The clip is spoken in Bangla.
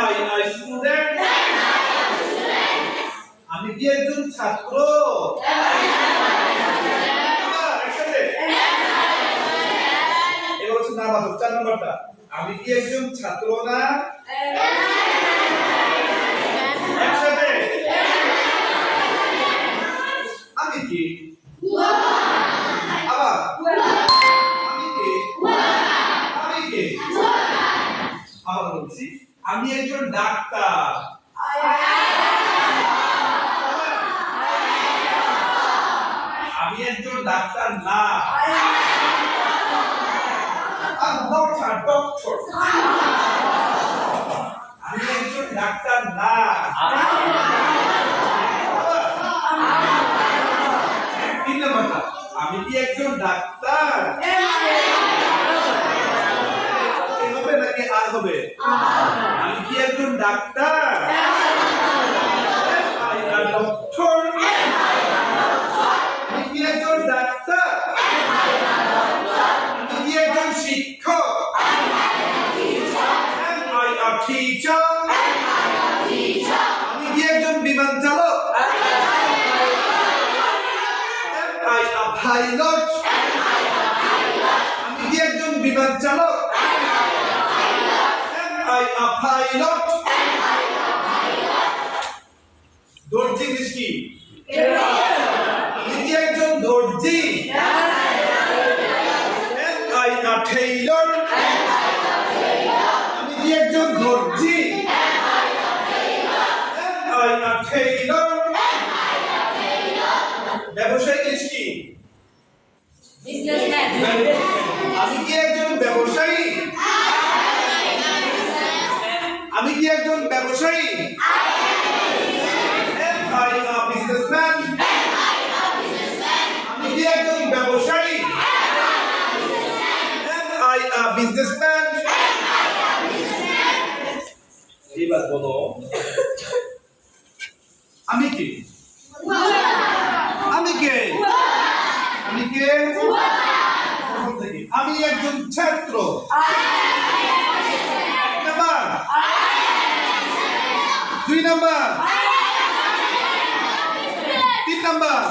আই আ স্টুডেন্ট আমি কি একজন ছাত্র একসাথে এবার হচ্ছে না বাদ 4 নম্বরটা আমি কি একজন ছাত্র না একসাথে আমি কি আবার আমি কে আবার বলছি আমি একজন ডাক্তার আমি একজন ডাক্তার না I'm not a doctor আমি একজন ডাক্তার না তিন নম্বরটা আমি কি একজন ডাক্তার হবে নাকি আর হবে আমি কি একজন ডাক্তার আমি কি একজন ডাক্তার আমি কি একজন শিক্ষক teacher আমি কি একজন বিমান চালক I a pilot আমি কি একজন বিমান চালক I a pilot দর্জি কি আমি কি একজন দর্জি I a tailor আমি কি একজন দর্জি I a tailor ব্যবসায়ী কি বিজনেসম্যান আমি কি একজন ব্যবসায়ী আমি কি একজন ব্যবসায়ী I a businessman আমি কি একজন ব্যবসায়ী I a businessman এবার বলো আমি কি আমি কে আমি কে আমি একজন ছাত্র নাম্বার 2 নাম্বার 3 নাম্বার